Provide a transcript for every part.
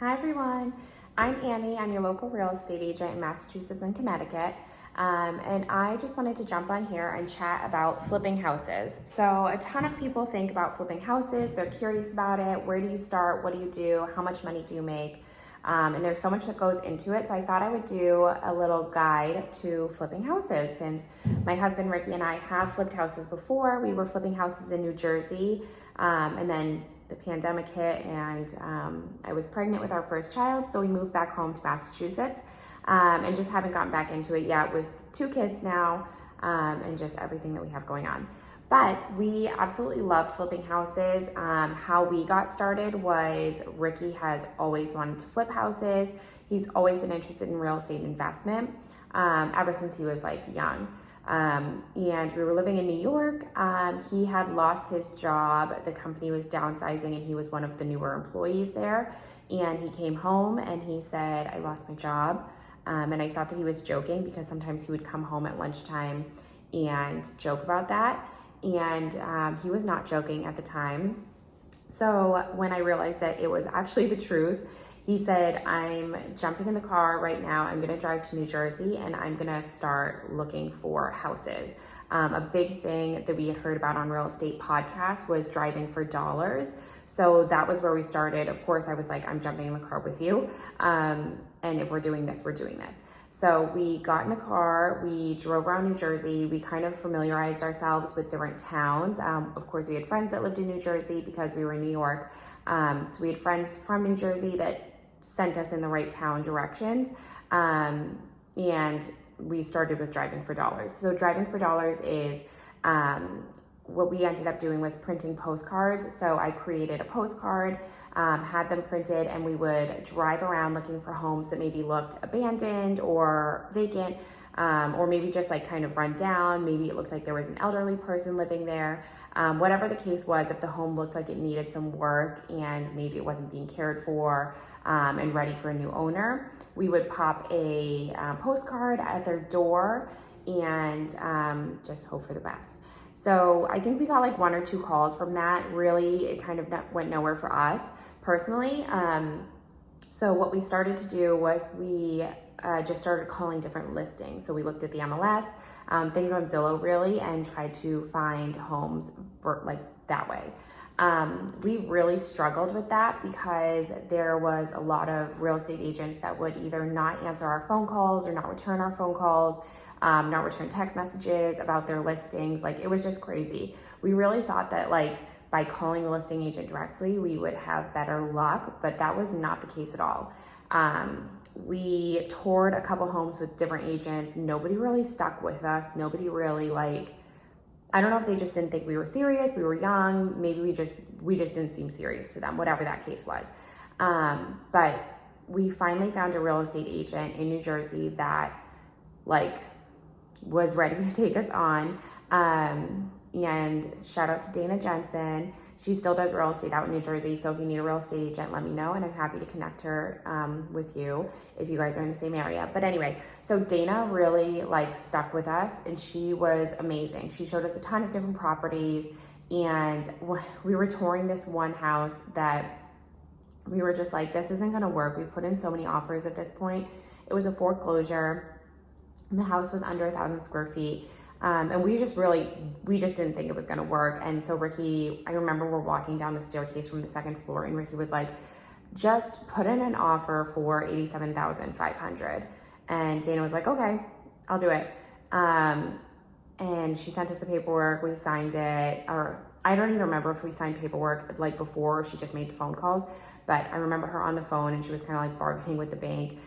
Hi everyone, I'm Annie. I'm your local real estate agent in Massachusetts and Connecticut. And I just wanted to jump on here and chat about flipping houses. So a ton of people think about flipping houses. They're curious about it. Where do you start? What do you do? How much money do you make? And there's so much that goes into it. So I thought I would do a little guide to flipping houses, since my husband Ricky and I have flipped houses before. We were flipping houses in New Jersey, and then the pandemic hit, and I was pregnant with our first child, so we moved back home to Massachusetts, and just haven't gotten back into it yet with 2 kids now, and just everything that we have going on. But we absolutely loved flipping houses. How we got started was Ricky has always wanted to flip houses. He's always been interested in real estate investment ever since he was young. And we were living in New York. He had lost his job. The company was downsizing and he was one of the newer employees there. And he came home and he said, I lost my job. And I thought that he was joking, because sometimes he would come home at lunchtime and joke about that. And he was not joking at the time. So when I realized that it was actually the truth, he said, I'm jumping in the car right now. I'm gonna drive to New Jersey and I'm gonna start looking for houses. A big thing that we had heard about on real estate podcasts was driving for dollars. So that was where we started. Of course, I was like, I'm jumping in the car with you. And if we're doing this, we're doing this. So we got in the car, we drove around New Jersey. We kind of familiarized ourselves with different towns. Of course, we had friends that lived in New Jersey because we were in New York. So we had friends from New Jersey that sent us in the right town directions. And we started with driving for dollars. So driving for dollars is what we ended up doing was printing postcards. So I created a postcard, had them printed, and we would drive around looking for homes that maybe looked abandoned or vacant, or maybe just kind of run down. Maybe it looked like there was an elderly person living there. Whatever the case was, if the home looked like it needed some work and maybe it wasn't being cared for and ready for a new owner, we would pop a postcard at their door and just hope for the best. So I think we got 1 or 2 calls from that. Really, it kind of went nowhere for us personally. So what we started to do was we just started calling different listings. So we looked at the MLS, things on Zillow really, and tried to find homes for that way. We really struggled with that because there was a lot of real estate agents that would either not answer our phone calls or not return our phone calls, not return text messages about their listings. It was just crazy. We really thought that by calling the listing agent directly, we would have better luck, but that was not the case at all. We toured a couple homes with different agents. Nobody really stuck with us. Nobody really I don't know if they just didn't think we were serious. We were young. Maybe we just didn't seem serious to them, whatever that case was. But we finally found a real estate agent in New Jersey that was ready to take us on. And shout out to Dana Jensen. She still does real estate out in New Jersey. So if you need a real estate agent, let me know. And I'm happy to connect her with you if you guys are in the same area. But anyway, so Dana really stuck with us, and she was amazing. She showed us a ton of different properties, and we were touring this one house that we were just this isn't gonna work. We put in so many offers at this point. It was a foreclosure. The house was under 1,000 square feet. And we just didn't think it was gonna work. And so Ricky, I remember we're walking down the staircase from the 2nd floor, and Ricky was like, just put in an offer for $87,500. And Dana was like, okay, I'll do it. And she sent us the paperwork, we signed it, or I don't even remember if we signed paperwork before, or she just made the phone calls. But I remember her on the phone, and she was kind of bargaining with the bank.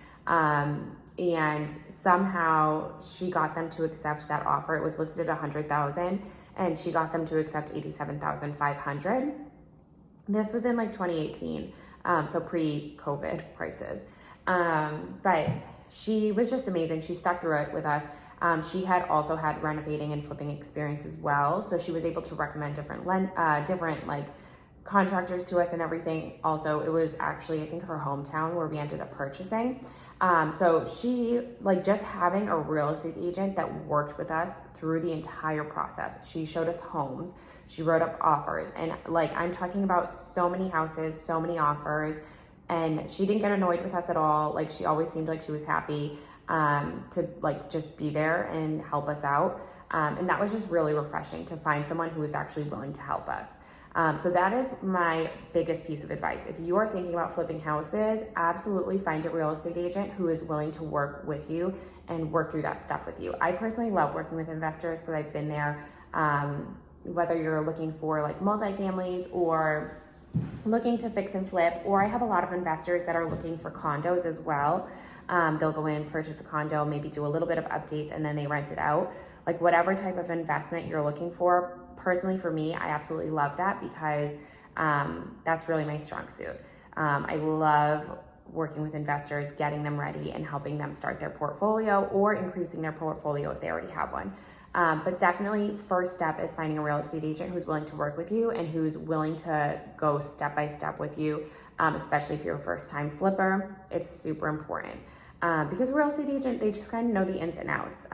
And somehow she got them to accept that offer. It was listed at $100,000, and she got them to accept $87,500. This was in 2018, so pre-COVID prices. But she was just amazing. She stuck through it with us. She had also had renovating and flipping experience as well, so she was able to recommend different contractors to us and everything. Also, it was actually, I think, her hometown where we ended up purchasing. So she, just having a real estate agent that worked with us through the entire process. She showed us homes, she wrote up offers, and I'm talking about so many houses, so many offers, And she didn't get annoyed with us at all. Like, she always seemed like she was happy to like just be there and help us out. And that was just really refreshing to find someone who was actually willing to help us. So that is my biggest piece of advice. If you are thinking about flipping houses, absolutely find a real estate agent who is willing to work with you and work through that stuff with you. I personally love working with investors because I've been there, whether you're looking for like multifamilies or looking to fix and flip, or I have a lot of investors that are looking for condos as well. They'll go in, purchase a condo, maybe do a little bit of updates, and then they rent it out. Like, whatever type of investment you're looking for, personally for me, I absolutely love that because that's really my strong suit. I love working with investors, getting them ready and helping them start their portfolio or increasing their portfolio if they already have one. But definitely first step is finding a real estate agent who's willing to work with you and who's willing to go step by step with you, especially if you're a first time flipper. It's super important. Because a real estate agent, they just kind of know the ins and outs.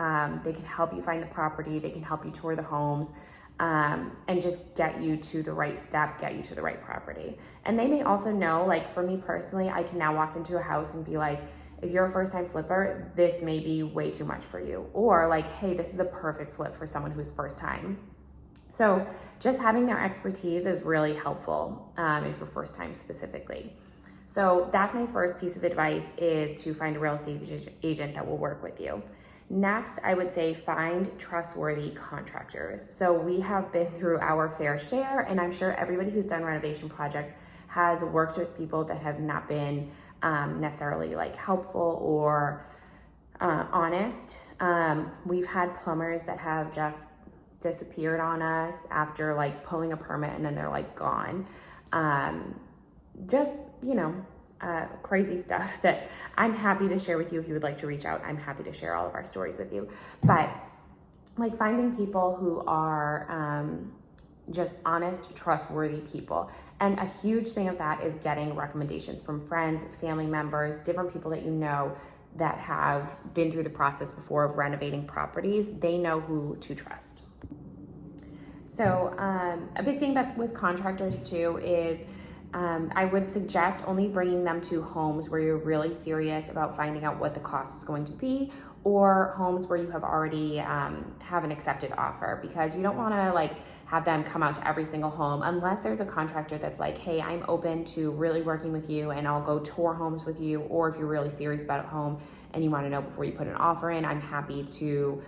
They can help you find the property, they can help you tour the homes, and just get you to the right step, get you to the right property. And they may also know, like for me personally, I can now walk into a house and be like, if you're a first time flipper, this may be way too much for you. Or like, hey, this is the perfect flip for someone who's first time. So just having their expertise is really helpful if you're first time specifically. So that's my first piece of advice, is to find a real estate agent that will work with you. Next, I would say find trustworthy contractors. So we have been through our fair share, and I'm sure everybody who's done renovation projects has worked with people that have not been necessarily like helpful or honest. We've had plumbers that have just disappeared on us after like pulling a permit and then they're like gone. Just, crazy stuff that I'm happy to share with you. If you would like to reach out, I'm happy to share all of our stories with you. But like finding people who are just honest, trustworthy people. And a huge thing of that is getting recommendations from friends, family members, different people that you know that have been through the process before of renovating properties. They know who to trust. So a big thing with contractors too is I would suggest only bringing them to homes where you're really serious about finding out what the cost is going to be, or homes where you have already have an accepted offer, because you don't want to like have them come out to every single home unless there's a contractor that's like, hey, I'm open to really working with you and I'll go tour homes with you. Or if you're really serious about a home and you want to know before you put an offer in, I'm happy to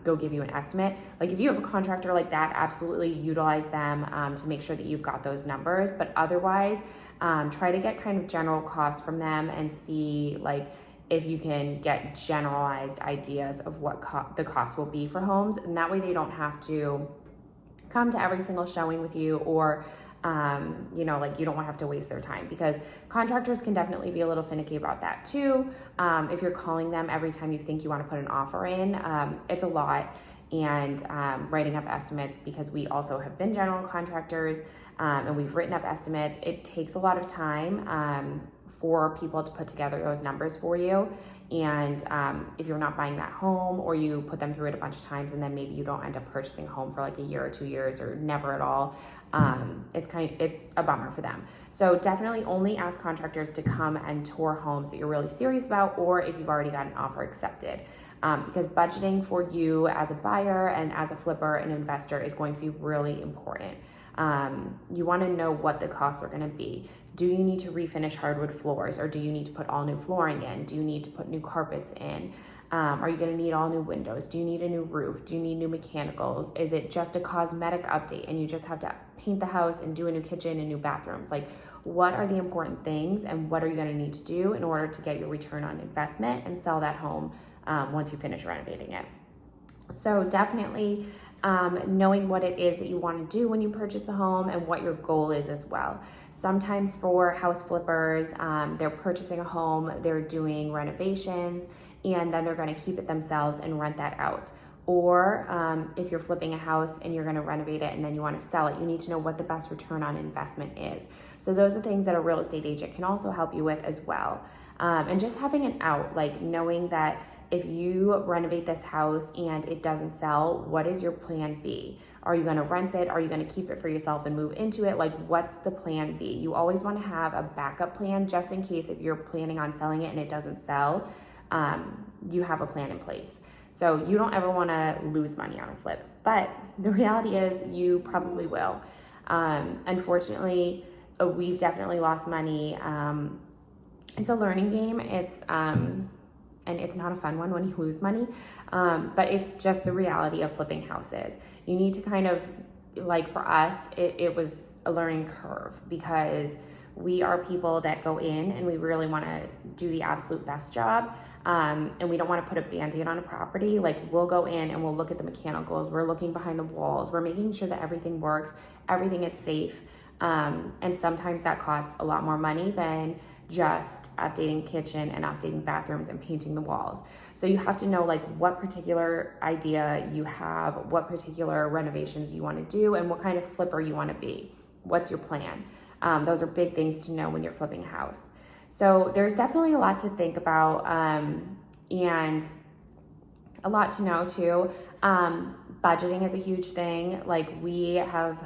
go give you an estimate. Like if you have a contractor like that, absolutely utilize them to make sure that you've got those numbers. But otherwise, try to get kind of general costs from them and see like if you can get generalized ideas of what the cost will be for homes. And that way they don't have to come to every single showing with you, or like you don't want to have to waste their time, because contractors can definitely be a little finicky about that too. If you're calling them every time you think you want to put an offer in, it's a lot. And writing up estimates, because we also have been general contractors and we've written up estimates, it takes a lot of time for people to put together those numbers for you. And if you're not buying that home, or you put them through it a bunch of times and then maybe you don't end up purchasing a home for like a year or 2 years or never at all, it's a bummer for them. So definitely only ask contractors to come and tour homes that you're really serious about, or if you've already got an offer accepted. Because budgeting for you as a buyer and as a flipper and investor is going to be really important. You want to know what the costs are going to be. Do you need to refinish hardwood floors, or do you need to put all new flooring in? Do you need to put new carpets in? Are you going to need all new windows? Do you need a new roof? Do you need new mechanicals? Is it just a cosmetic update and you just have to paint the house and do a new kitchen and new bathrooms? Like, what are the important things, and what are you going to need to do in order to get your return on investment and sell that home once you finish renovating it? So definitely knowing what it is that you want to do when you purchase the home and what your goal is as well. Sometimes for house flippers, they're purchasing a home, they're doing renovations, and then they're going to keep it themselves and rent that out. Or if you're flipping a house and you're going to renovate it and then you want to sell it, you need to know what the best return on investment is. So those are things that a real estate agent can also help you with as well. And just having an out, like knowing that if you renovate this house and it doesn't sell, what is your plan B? Are you going to rent it? Are you going to keep it for yourself and move into it? Like, what's the plan B? You always want to have a backup plan just in case if you're planning on selling it and it doesn't sell, you have a plan in place. So you don't ever want to lose money on a flip, but the reality is you probably will. Unfortunately, we've definitely lost money. It's a learning game. And it's not a fun one when you lose money, but it's just the reality of flipping houses. You need to kind of, like for us, it was a learning curve because we are people that go in and we really want to do the absolute best job. And we don't want to put a Band-Aid on a property. Like, we'll go in and we'll look at the mechanicals. We're looking behind the walls. We're making sure that everything works. Everything is safe. And sometimes that costs a lot more money than just updating kitchen and updating bathrooms and painting the walls. So you have to know like what particular idea you have, what particular renovations you want to do, and what kind of flipper you want to be. What's your plan? Those are big things to know when you're flipping a house. So there's definitely a lot to think about, and a lot to know too. Budgeting is a huge thing. Like, we have,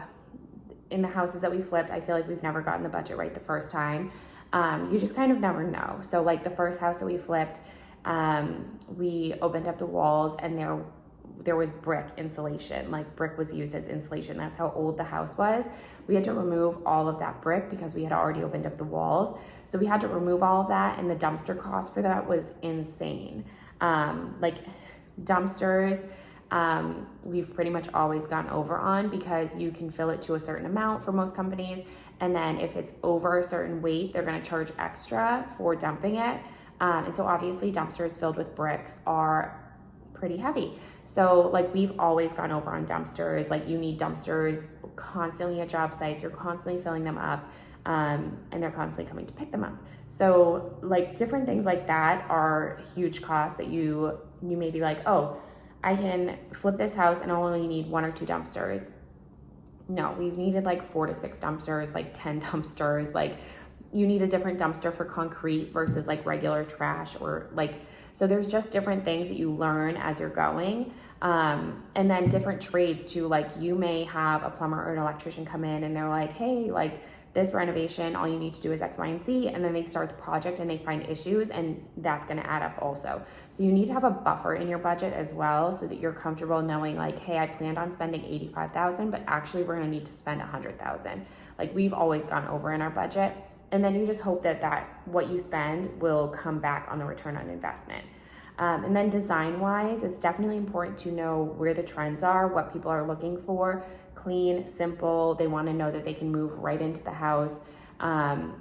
in the houses that we flipped, I feel like we've never gotten the budget right the first time. You just kind of never know. So like the first house that we flipped, we opened up the walls and there was brick insulation. Like, brick was used as insulation. That's how old the house was. We had to remove all of that brick because we had already opened up the walls. So we had to remove all of that, and the dumpster cost for that was insane. Like, dumpsters, we've pretty much always gone over on because you can fill it to a certain amount for most companies. And then if it's over a certain weight, they're going to charge extra for dumping it. And so obviously dumpsters filled with bricks are pretty heavy. So like, we've always gone over on dumpsters. Like, you need dumpsters constantly at job sites. You're constantly filling them up, and they're constantly coming to pick them up. So like, different things like that are huge costs that you may be like, oh, I can flip this house and I'll only need 1 or 2 dumpsters. No, we've needed like 4 to 6 dumpsters, like 10 dumpsters. Like, you need a different dumpster for concrete versus like regular trash, or like, so there's just different things that you learn as you're going. And then different trades too. Like, you may have a plumber or an electrician come in and they're like, hey, like, this renovation, all you need to do is X, Y, and Z. And then they start the project and they find issues, and that's going to add up also. So you need to have a buffer in your budget as well, so that you're comfortable knowing like, hey, I planned on spending $85,000, but actually we're going to need to spend $100,000. Like, we've always gone over in our budget. And then you just hope that what you spend will come back on the return on investment. And then design-wise, it's definitely important to know where the trends are, what people are looking for. Clean, simple. They want to know that they can move right into the house, and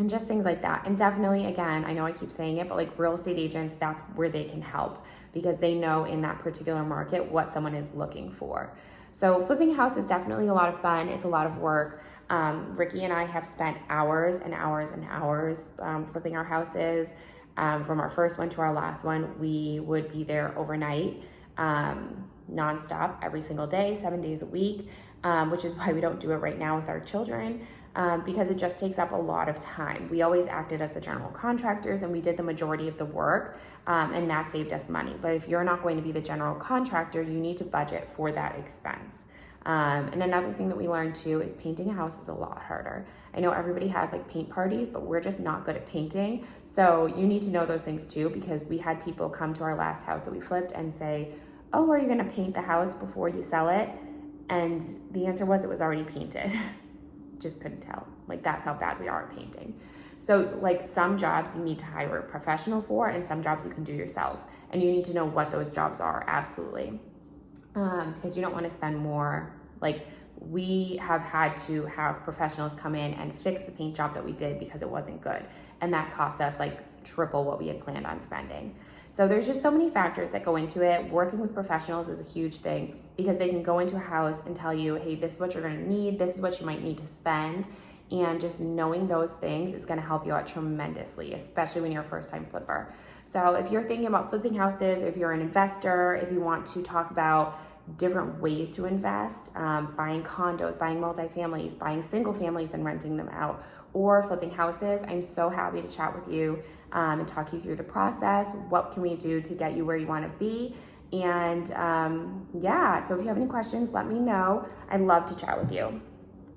just things like that. And definitely, again, I know I keep saying it, but like, real estate agents, that's where they can help because they know in that particular market what someone is looking for. So flipping a house is definitely a lot of fun. It's a lot of work. Ricky and I have spent hours and hours and hours flipping our houses. From our first one to our last one, we would be there overnight, nonstop, every single day, 7 days a week, which is why we don't do it right now with our children, because it just takes up a lot of time. We always acted as the general contractors and we did the majority of the work, and that saved us money. But if you're not going to be the general contractor, you need to budget for that expense. And another thing that we learned too is painting a house is a lot harder. I know everybody has like paint parties, but we're just not good at painting. So you need to know those things too, because we had people come to our last house that we flipped and say, oh, are you going to paint the house before you sell it? And the answer was it was already painted. Just couldn't tell. Like, that's how bad we are at painting. So like, some jobs you need to hire a professional for, and some jobs you can do yourself. And you need to know what those jobs are, absolutely. Because you don't want to spend more. Like, we have had to have professionals come in and fix the paint job that we did because it wasn't good. And that cost us like triple what we had planned on spending. So there's just so many factors that go into it. Working with professionals is a huge thing because they can go into a house and tell you, hey, this is what you're going to need. This is what you might need to spend. And just knowing those things is going to help you out tremendously, especially when you're a first-time flipper. So if you're thinking about flipping houses, if you're an investor, if you want to talk about different ways to invest, buying condos, buying multifamilies, buying single families and renting them out, or flipping houses, I'm so happy to chat with you and talk you through the process. What can we do to get you where you want to be? And yeah, so if you have any questions, let me know. I'd love to chat with you.